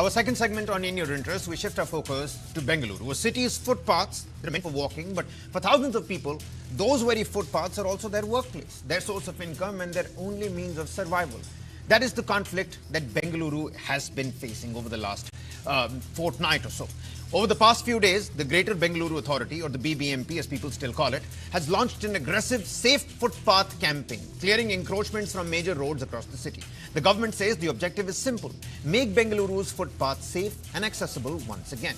our second segment on In Your Interest, we shift our focus to Bengaluru. A city's footpaths remain for walking, but for thousands of people, those very footpaths are also their workplace, their source of income and their only means of survival. That is the conflict that Bengaluru has been facing over the last fortnight or so. Over the past few days, the Greater Bengaluru Authority, or the BBMP as people still call it, has launched an aggressive safe footpath campaign, clearing encroachments from major roads across the city. The government says the objective is simple: make Bengaluru's footpaths safe and accessible once again.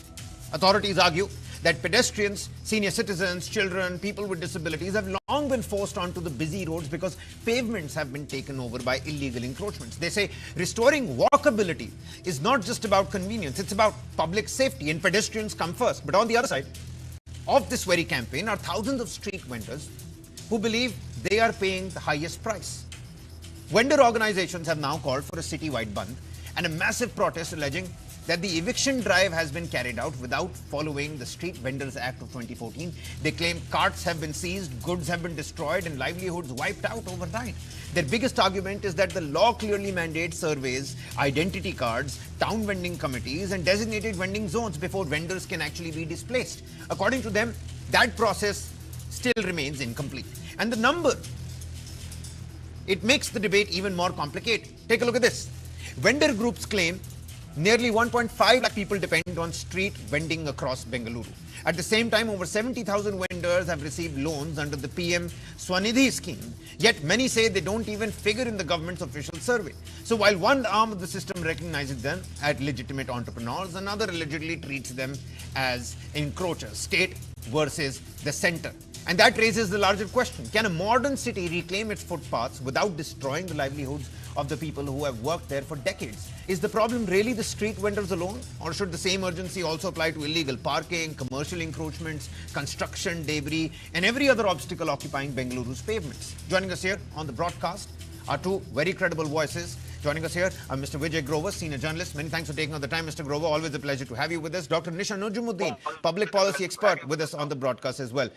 Authorities argue that pedestrians, senior citizens, children, people with disabilities have long been forced onto the busy roads because pavements have been taken over by illegal encroachments. They say restoring walkability is not just about convenience, it's about public safety, and pedestrians come first. But on the other side of this very campaign are thousands of street vendors who believe they are paying the highest price. Vendor organizations have now called for a citywide bandh and a massive protest alleging that the eviction drive has been carried out without following the Street Vendors Act of 2014. They claim carts have been seized, goods have been destroyed, and livelihoods wiped out overnight. Their biggest argument is that the law clearly mandates surveys, identity cards, town vending committees, and designated vending zones before vendors can actually be displaced. According to them, that process still remains incomplete. And the number, it makes the debate even more complicated. Take a look at this. Vendor groups claim nearly 1.5 lakh people depend on street vending across Bengaluru. At the same time, over 70,000 vendors have received loans under the PM Swanidhi scheme. Yet many say they don't even figure in the government's official survey. So while one arm of the system recognizes them as legitimate entrepreneurs, another allegedly treats them as encroachers, state versus the center. And that raises the larger question: can a modern city reclaim its footpaths without destroying the livelihoods of the people who have worked there for decades? Is the problem really the street vendors alone? Or should the same urgency also apply to illegal parking, commercial encroachments, construction, debris, and every other obstacle occupying Bengaluru's pavements? Joining us here on the broadcast are two very credible voices. Joining us here are Mr. Vijay Grover, senior journalist. Many thanks for taking out the time, Mr. Grover. Always a pleasure to have you with us. Dr. Nisha Nujumuddin, public policy expert, with us on the broadcast as well.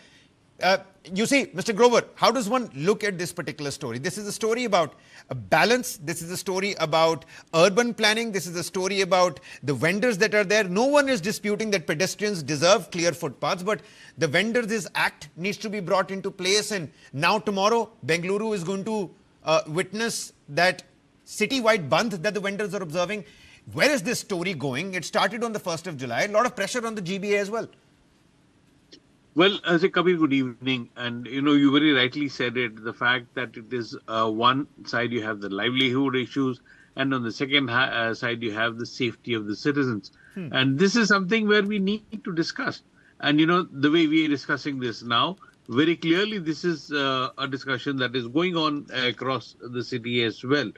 You see, Mr. Grover, how does one look at this particular story? This is a story about a balance. This is a story about urban planning. This is a story about the vendors that are there. No one is disputing that pedestrians deserve clear footpaths, but the Vendors' Act needs to be brought into place. And now tomorrow, Bengaluru is going to witness that citywide bandh that the vendors are observing. Where is this story going? It started on the 1st of July. A lot of pressure on the GBA as well. Well, as a Kabir, good evening. And, you very rightly said it, the fact that it is one side you have the livelihood issues, and on the second side you have the safety of the citizens. And this is something where we need to discuss. And, the way we are discussing this now, very clearly this is a discussion that is going on across the city as well.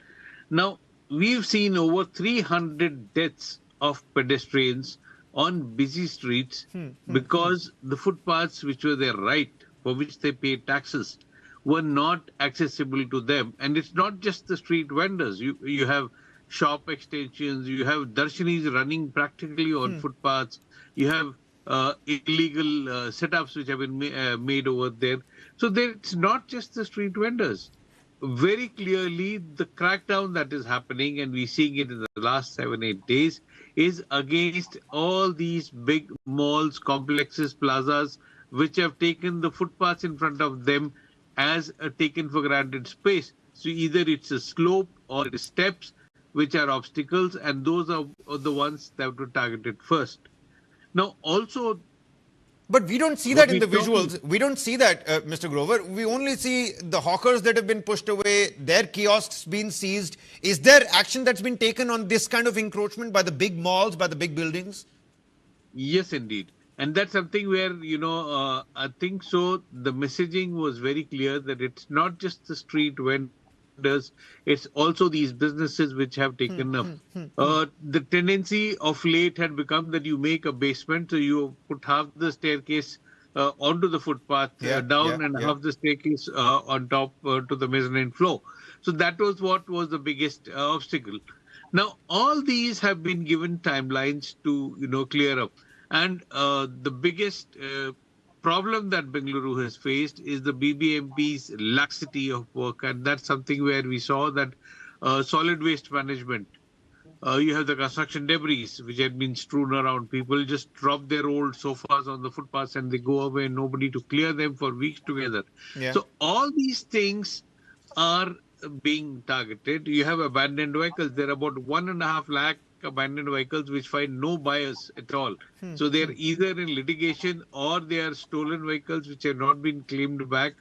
Now, we've seen over 300 deaths of pedestrians on busy streets because the footpaths which were their right, for which they paid taxes, were not accessible to them. And it's not just the street vendors. You have shop extensions, you have darshanis running practically on footpaths, you have illegal setups which have been made over there. So it's not just the street vendors. Very clearly, the crackdown that is happening, and we're seeing it in the last 7-8 days, is against all these big malls, complexes, plazas, which have taken the footpaths in front of them as a taken for granted space. So either it's a slope or it's steps, which are obstacles, and those are the ones that were targeted first. Now, also, but we don't see that in the visuals. We don't see that, Mr. Grover. We only see the hawkers that have been pushed away, their kiosks being seized. Is there action that's been taken on this kind of encroachment by the big malls, by the big buildings? Yes, indeed. And that's something where, I think so. The messaging was very clear that it's not just the street vendors, it's also these businesses which have taken up. The tendency of late had become that you make a basement, so you put half the staircase onto the footpath down and half the staircase on top to the mezzanine floor. So that was what was the biggest obstacle. Now, all these have been given timelines to, clear up. And the biggest problem that Bengaluru has faced is the BBMP's laxity of work. And that's something where we saw that solid waste management You have the construction debris which had been strewn around. People just drop their old sofas on the footpaths and they go away, nobody to clear them for weeks together. Yeah. So all these things are being targeted. You have abandoned vehicles. There are about 1.5 lakh abandoned vehicles which find no buyers at all. So they're either in litigation or they are stolen vehicles which have not been claimed back,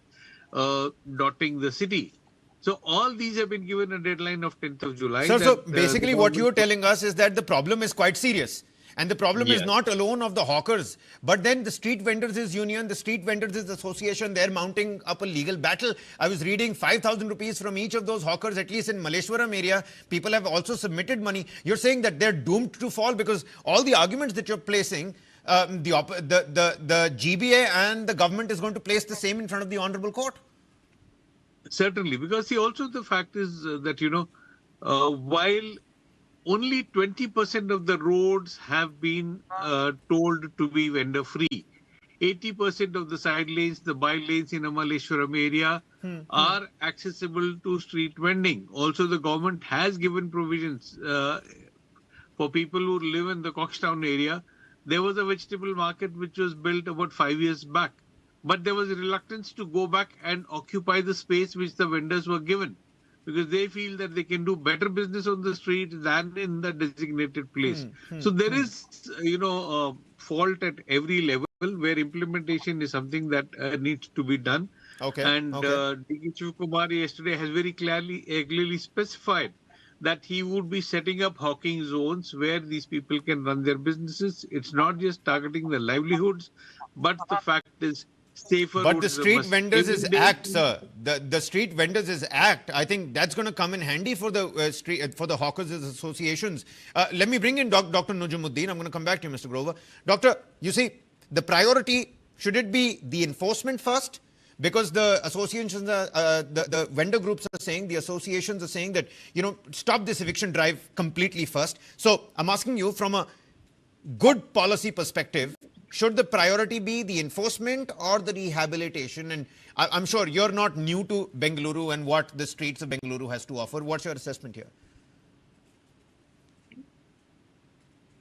dotting the city. So all these have been given a deadline of 10th of July. Sir, so basically what you're telling us is that the problem is quite serious. And the problem is not alone of the hawkers, but then the street vendors' union, the street vendors' association, they're mounting up a legal battle. I was reading 5,000 rupees from each of those hawkers, at least in Malleshwaram area. People have also submitted money. You're saying that they're doomed to fall because all the arguments that you're placing, the GBA and the government is going to place the same in front of the Honorable Court. Certainly, because see, also the fact is that, while only 20% of the roads have been told to be vendor free, 80% of the side lanes, the by lanes in a Malleshwaram area are accessible to street vending. Also, the government has given provisions for people who live in the Coxtown area. There was a vegetable market which was built about 5 years back. But there was a reluctance to go back and occupy the space which the vendors were given because they feel that they can do better business on the street than in the designated place. So there is, fault at every level where implementation is something that needs to be done. Okay. And D.K. Shivakumar yesterday has very clearly specified that he would be setting up hawking zones where these people can run their businesses. It's not just targeting the livelihoods, but the fact is, but the Street Vendors is Act, sir. The Street Vendors is Act. I think that's going to come in handy for the for the hawkers associations. Let me bring in Dr. Najumuddin. I'm going to come back to you, Mr. Grover. Doctor, you see, the priority, should it be the enforcement first? Because the associations, the vendor groups are saying, the associations are saying that, stop this eviction drive completely first. So I'm asking you from a good policy perspective, should the priority be the enforcement or the rehabilitation? And I'm sure you're not new to Bengaluru and what the streets of Bengaluru has to offer. What's your assessment here?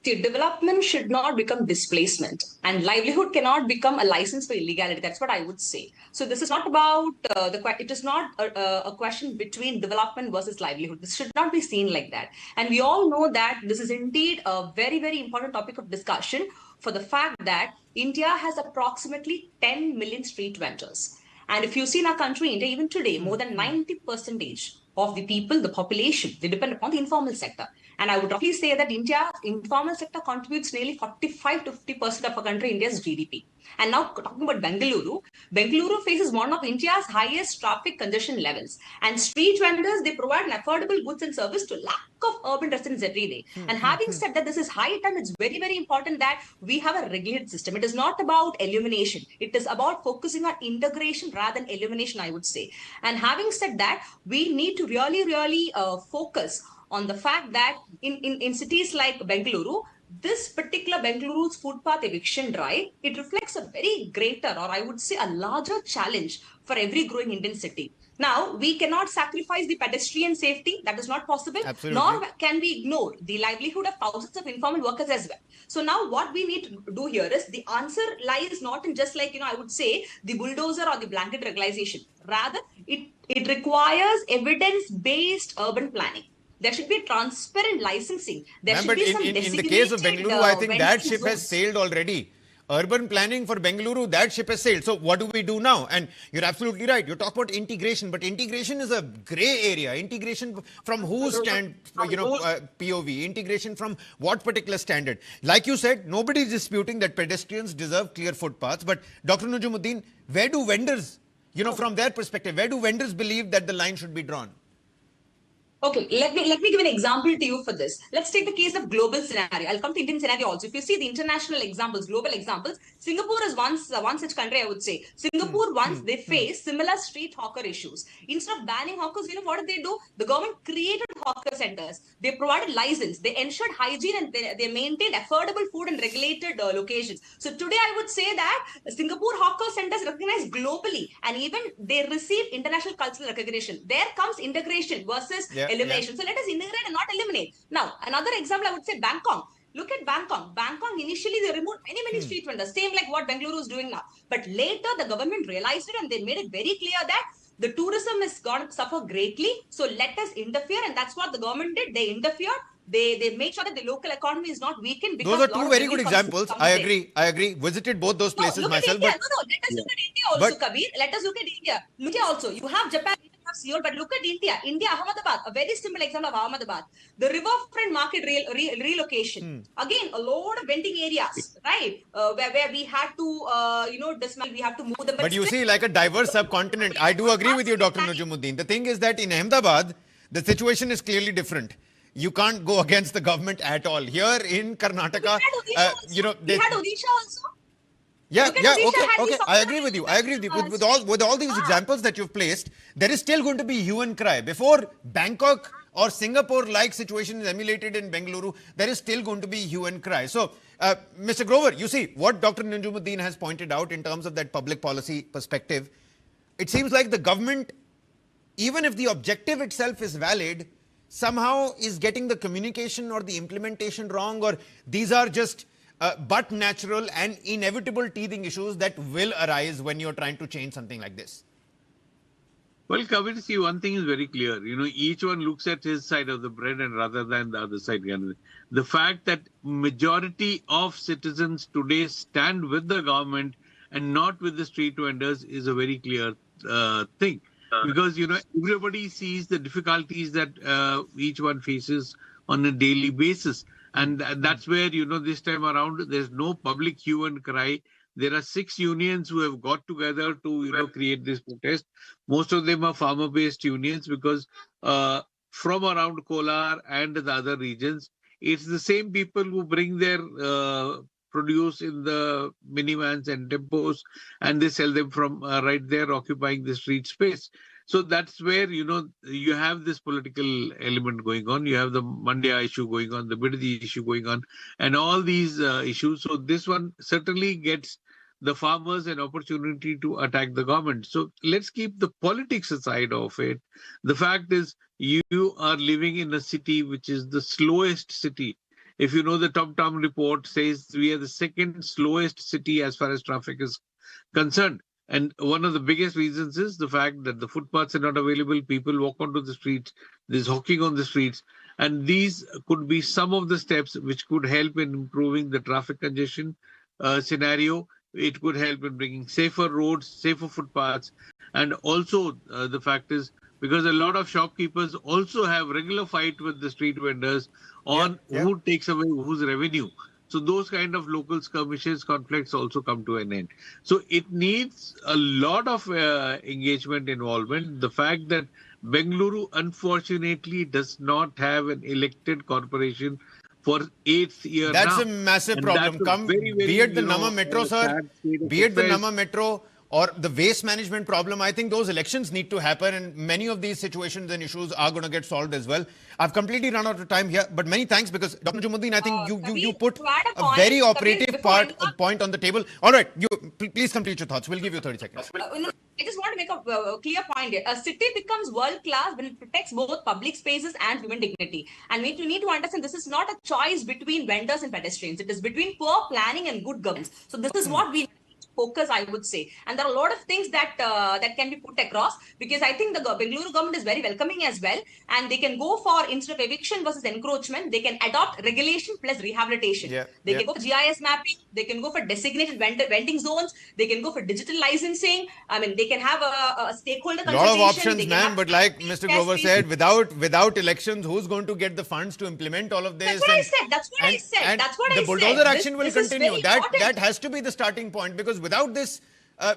See, development should not become displacement, and livelihood cannot become a license for illegality. That's what I would say. So this is not about it is not a question between development versus livelihood. This should not be seen like that. And we all know that this is indeed a very, very important topic of discussion for the fact that India has approximately 10 million street vendors. And if you see in our country, India, even today, more than 90% of the people, the population, they depend upon the informal sector. And I would roughly say that India's informal sector contributes nearly 45 to 50% of our country, India's GDP. And now talking about Bengaluru, Bengaluru faces one of India's highest traffic congestion levels. And street vendors, they provide an affordable goods and service to lack of urban residents every day. And having said that, this is high time, it's very, very important that we have a regulated system. It is not about elimination. It is about focusing on integration rather than elimination, I would say. And having said that, we need to really focus on the fact that in cities like Bengaluru, this particular Bengaluru's footpath eviction drive, it reflects a very greater, or I would say a larger challenge for every growing Indian city. Now, we cannot sacrifice the pedestrian safety. That is not possible. Absolutely. Nor can we ignore the livelihood of thousands of informal workers as well. So now what we need to do here is the answer lies not in just like, I would say the bulldozer or the blanket regularization. Rather, it requires evidence-based urban planning. There should be transparent licensing. There should be some designated... In the case of Bengaluru, I think that ship has sailed already. Urban planning for Bengaluru, that ship has sailed. So what do we do now? And you're absolutely right. You talk about integration, but integration is a grey area. Integration from whose POV? Integration from what particular standard? Like you said, nobody is disputing that pedestrians deserve clear footpaths. But Dr. Najumuddin, where do vendors, from their perspective, where do vendors believe that the line should be drawn? Okay, let me give an example to you for this. Let's take the case of global scenario. I'll come to Indian scenario also. If you see the international examples, global examples, Singapore is one such country, I would say. Singapore, once they faced similar street hawker issues. Instead of banning hawkers, what did they do? The government created hawker centers. They provided license. They ensured hygiene and they maintained affordable food in regulated locations. So today, I would say that Singapore hawker centers recognized globally and even they receive international cultural recognition. There comes integration versus elimination. So let us integrate and not eliminate. Now, another example, I would say Bangkok. Look at Bangkok. Bangkok, initially they removed many street vendors, same like what Bengaluru is doing now. But later the government realized it and they made it very clear that the tourism is going to suffer greatly. So let us interfere, and that's what the government did. They interfered. They make sure that the local economy is not weakened. Because those are two very good examples. I agree. Visited both those places look myself. At India. No, let us look at India also, Kabir. Let us look at India. Look at also. You have Japan, you have Seoul, but look at India. India, Ahmedabad, a very simple example of Ahmedabad. The riverfront market relocation. Again, a lot of vending areas, right? Where we had to, dismantle, we have to move them. But you see, like a diverse subcontinent. I do agree with you, Dr. Najumuddin. The thing is that in Ahmedabad, the situation is clearly different. You can't go against the government at all. Here in Karnataka, we had Odisha also. Yeah, okay. I agree with you. With all these examples that you've placed, there is still going to be hue and cry. Before Bangkok or Singapore-like situation is emulated in Bengaluru, there is still going to be hue and cry. So, Mr. Grover, you see, what Dr. Najumuddin has pointed out in terms of that public policy perspective, it seems like the government, even if the objective itself is valid, somehow is getting the communication or the implementation wrong, or these are just but natural and inevitable teething issues that will arise when you're trying to change something like this. Well, Kabir, see, one thing is very clear. Each one looks at his side of the bread and rather than the other side. The fact that majority of citizens today stand with the government and not with the street vendors is a very clear thing. Because, everybody sees the difficulties that each one faces on a daily basis. And that's where, this time around, there's no public hue and cry. There are 6 unions who have got together to, create this protest. Most of them are farmer-based unions because from around Kolar and the other regions, it's the same people who bring their produce in the minivans and tempos, and they sell them from right there, occupying the street space. So that's where, you have this political element going on. You have the Mandya issue going on, the Bidadi issue going on, and all these issues. So this one certainly gets the farmers an opportunity to attack the government. So let's keep the politics aside of it. The fact is, you are living in a city which is the slowest city. If you know, the TomTom report says we are the second slowest city as far as traffic is concerned. And one of the biggest reasons is the fact that the footpaths are not available. People walk onto the streets. There's hawking on the streets. And these could be some of the steps which could help in improving the traffic congestion scenario. It could help in bringing safer roads, safer footpaths. And also the fact is, because a lot of shopkeepers also have regular fight with the street vendors on who takes away whose revenue. So those kind of local skirmishes, conflicts also come to an end. So it needs a lot of engagement, involvement. The fact that Bengaluru, unfortunately, does not have an elected corporation for 8th year now. That's a massive problem. Be it the Nama Metro, sir, be it the Nama Metro, or the waste management problem, I think those elections need to happen, and many of these situations and issues are going to get solved as well. I've completely run out of time here, but many thanks, because Dr. Najumuddin, I think you put a very operative point on the table. All right, please complete your thoughts. We'll give you 30 seconds. I just want to make a clear point here. A city becomes world-class when it protects both public spaces and human dignity. And we need to understand this is not a choice between vendors and pedestrians. It is between poor planning and good governance. So this is what we focus, I would say. And there are a lot of things that that can be put across, because I think the Bengaluru government is very welcoming as well. And they can go for, instead of eviction versus encroachment, they can adopt regulation plus rehabilitation. They can go for GIS mapping. They can go for designated vending zones. They can go for digital licensing. I mean, they can have a stakeholder consultation. A lot of options, ma'am. But like Mr. Grover said, without elections, who's going to get the funds to implement all of this? That's what I said. The bulldozer action will continue. That has to be the starting point, because without this,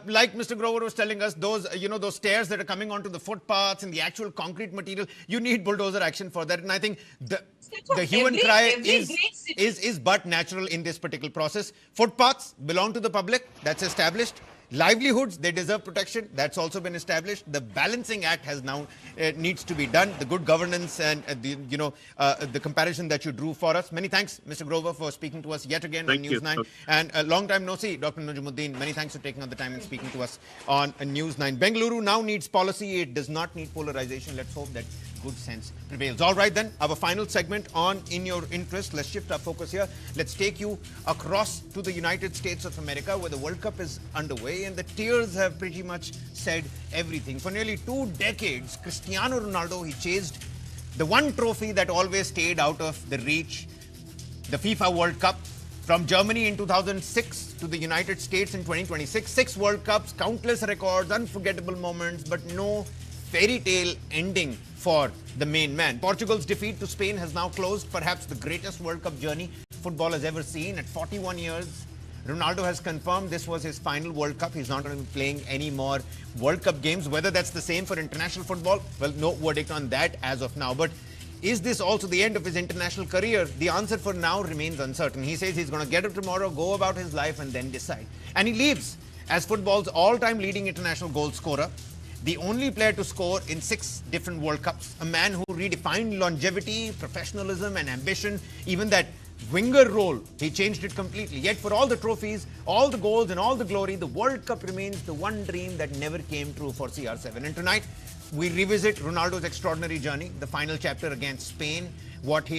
like Mr. Grover was telling us, those those stairs that are coming onto the footpaths and the actual concrete material, you need bulldozer action for that. And I think the hue and cry is but natural in this particular process. Footpaths belong to the public. That's established. Livelihoods, they deserve protection. That's also been established. The balancing act has now needs to be done. The good governance and the comparison that you drew for us. Many thanks, Mr. Grover, for speaking to us yet again on News9. And a long time no see, Dr. Najumuddin. Many thanks for taking out the time and speaking to us on News9. Bengaluru now needs policy. It does not need polarization. Let's hope that good sense prevails. All right then, our final segment on In Your Interest. Let's shift our focus here. Let's take you across to the United States of America, where the World Cup is underway and the tears have pretty much said everything. For nearly 2 decades, Cristiano Ronaldo, he chased the one trophy that always stayed out of the reach, the FIFA World Cup. From Germany in 2006 to the United States in 2026, 6 World Cups, countless records, unforgettable moments, but no fairy tale ending for the main man. Portugal's defeat to Spain has now closed perhaps the greatest World Cup journey football has ever seen. At 41 years, Ronaldo has confirmed this was his final World Cup. He's not going to be playing any more World Cup games. Whether that's the same for international football, well, no verdict on that as of now. But is this also the end of his international career? The answer for now remains uncertain. He says he's going to get up tomorrow, go about his life, and then decide. And he leaves as football's all-time leading international goal scorer, the only player to score in 6 different World Cups, a man who redefined longevity, professionalism, and ambition. Even that winger role, he changed it completely. Yet for all the trophies, all the goals, and all the glory, the World Cup remains the one dream that never came true for CR7. And tonight, we revisit Ronaldo's extraordinary journey, the final chapter against Spain, what he has